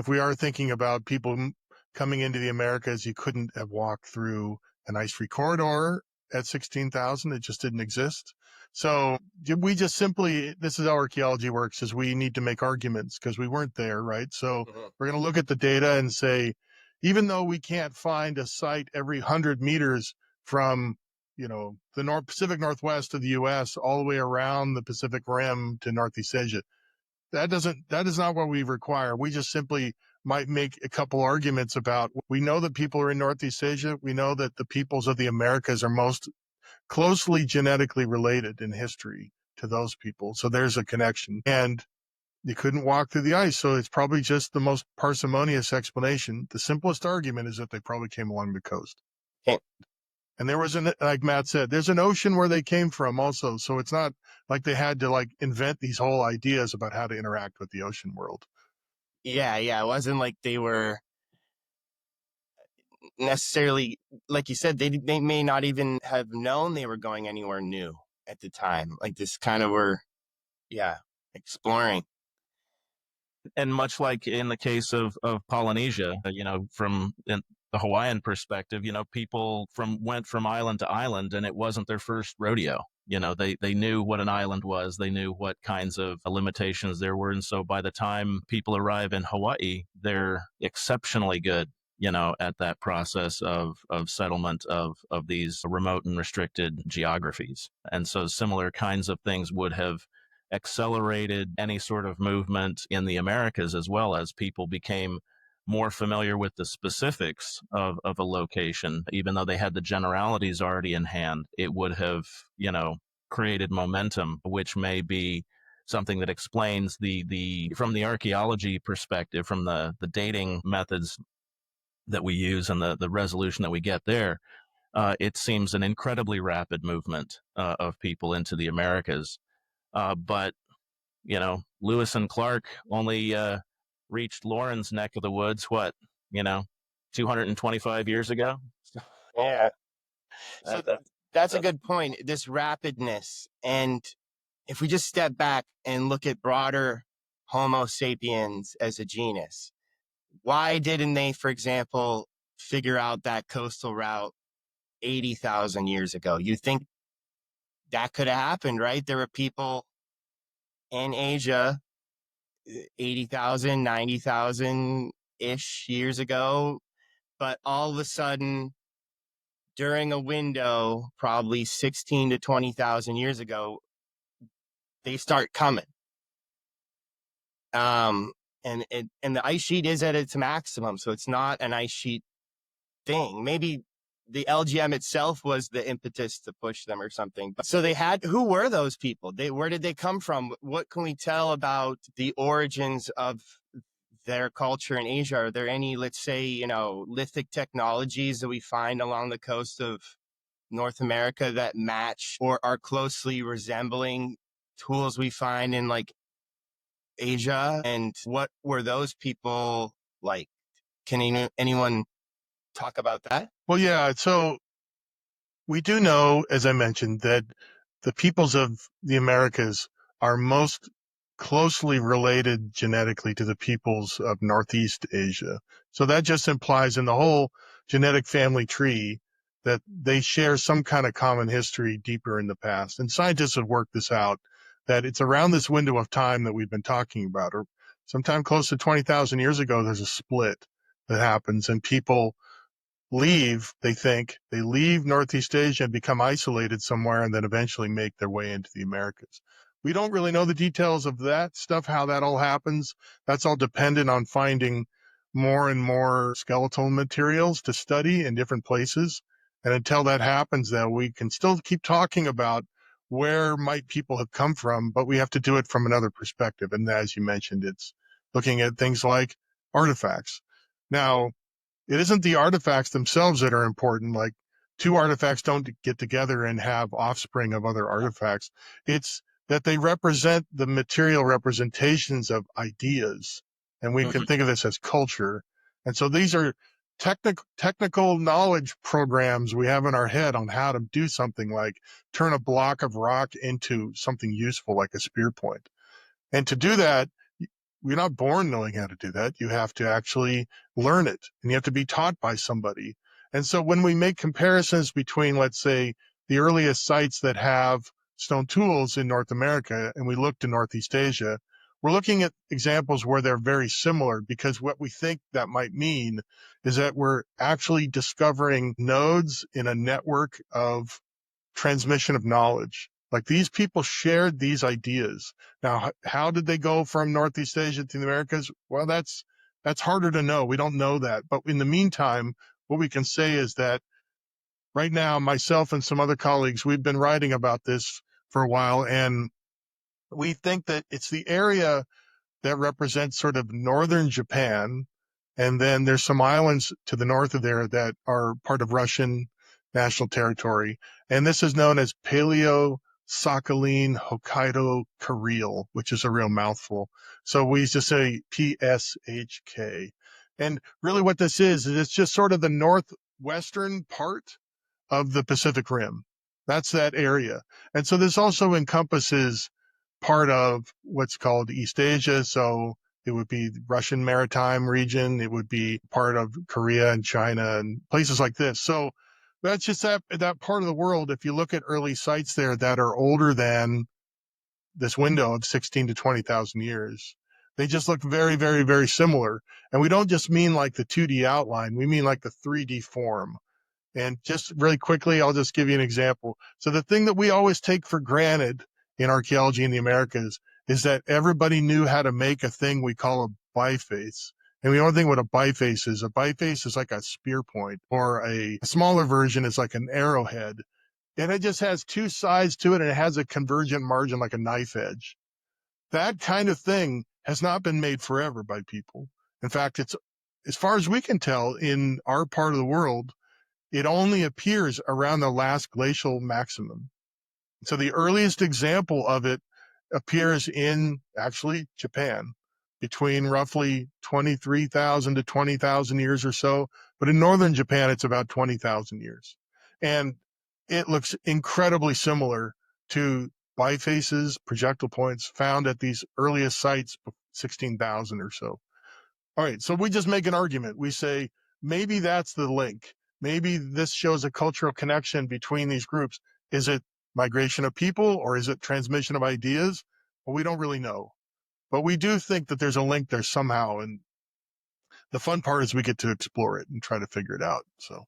if we are thinking about people coming into the Americas, you couldn't have walked through an ice-free corridor at 16,000. It just didn't exist. So we just simply, this is how archaeology works, is we need to make arguments because we weren't there, right? So we're going to look at the data and say, even though we can't find a site every 100 meters from, the Pacific Northwest of the U.S. all the way around the Pacific Rim to Northeast Asia, that is not what we require. We just simply might make a couple arguments about, we know that people are in Northeast Asia. We know that the peoples of the Americas are most closely genetically related in history to those people. So there's a connection. And you couldn't walk through the ice. So it's probably just the most parsimonious explanation. The simplest argument is that they probably came along the coast. Okay. And there was like Matt said, there's an ocean where they came from also. So it's not like they had to invent these whole ideas about how to interact with the ocean world. Yeah. It wasn't like they were necessarily, like you said, they may not even have known they were going anywhere new at the time. Like this kind of were, exploring. And much like in the case of Polynesia, from the Hawaiian perspective, people went from island to island, and it wasn't their first rodeo. They knew what an island was. They knew what kinds of limitations there were. And so by the time people arrive in Hawaii, they're exceptionally good, at that process of settlement of these remote and restricted geographies. And so similar kinds of things would have accelerated any sort of movement in the Americas, as well as people became more familiar with the specifics of a location. Even though they had the generalities already in hand, it would have, created momentum, which may be something that explains from the archaeology perspective, from the dating methods that we use and the resolution that we get there, it seems an incredibly rapid movement of people into the Americas. But, Lewis and Clark only reached Loren's neck of the woods, 225 years ago? Yeah. So that's a good point, this rapidness. And if we just step back and look at broader Homo sapiens as a genus, why didn't they, for example, figure out that coastal route 80,000 years ago? You think that could have happened, right? There were people in Asia 80,000, 90,000-ish years ago, but all of a sudden, during a window, probably 16 to 20,000 years ago, they start coming. And the ice sheet is at its maximum, so it's not an ice sheet thing. Maybe the LGM itself was the impetus to push them or something. So who were those people? Where did they come from? What can we tell about the origins of their culture in Asia? Are there any, let's say, lithic technologies that we find along the coast of North America that match or are closely resembling tools we find in Asia? And what were those people like? Can anyone talk about that? Well, yeah. So we do know, as I mentioned, that the peoples of the Americas are most closely related genetically to the peoples of Northeast Asia. So that just implies in the whole genetic family tree that they share some kind of common history deeper in the past. And scientists have worked this out, that it's around this window of time that we've been talking about, or sometime close to 20,000 years ago, there's a split that happens and people leave Northeast Asia and become isolated somewhere and then eventually make their way into the Americas. We don't really know the details of that stuff, how that all happens. That's all dependent on finding more and more skeletal materials to study in different places. And until that happens, though, we can still keep talking about where might people have come from, but we have to do it from another perspective. And as you mentioned, it's looking at things like artifacts. Now, it isn't the artifacts themselves that are important. Like two artifacts don't get together and have offspring of other artifacts. It's that they represent the material representations of ideas. And we can think of this as culture. And so these are technical knowledge programs we have in our head on how to do something like turn a block of rock into something useful like a spear point. And to do that, We're not born knowing how to do that. You have to actually learn it, and you have to be taught by somebody. And so when we make comparisons between, let's say, the earliest sites that have stone tools in North America, and we look to Northeast Asia, we're looking at examples where they're very similar, because what we think that might mean is that we're actually discovering nodes in a network of transmission of knowledge. Like, these people shared these ideas. Now, how did they go from Northeast Asia to the Americas? Well, that's harder to know. We don't know that. But in the meantime, what we can say is that right now, myself and some other colleagues, we've been writing about this for a while, and we think that it's the area that represents sort of northern Japan. And then there's some islands to the north of there that are part of Russian national territory. And this is known as Paleo-Sakhalin Hokkaido Kuril, which is a real mouthful. So we used to say PSHK. And really what this is it's just sort of the northwestern part of the Pacific Rim. That's that area. And so this also encompasses part of what's called East Asia. So it would be the Russian maritime region. It would be part of Korea and China and places like this. So that's just that part of the world. If you look at early sites there that are older than this window of 16 to 20,000 years, they just look very, very, very similar. And we don't just mean like the 2D outline. We mean like the 3D form. And just really quickly, I'll just give you an example. So the thing that we always take for granted in archaeology in the Americas is that everybody knew how to make a thing we call a biface. And we don't think what a biface is. A biface is like a spear point, or a smaller version is like an arrowhead. And it just has two sides to it, and it has a convergent margin like a knife edge. That kind of thing has not been made forever by people. In fact, it's, as far as we can tell, in our part of the world, it only appears around the last glacial maximum. So the earliest example of it appears in actually Japan, between roughly 23,000 to 20,000 years or so. But in northern Japan, it's about 20,000 years. And it looks incredibly similar to bifaces, projectile points found at these earliest sites, 16,000 or so. All right, so we just make an argument. We say, maybe that's the link. Maybe this shows a cultural connection between these groups. Is it migration of people, or is it transmission of ideas? Well, we don't really know. But we do think that there's a link there somehow. And the fun part is we get to explore it and try to figure it out. So.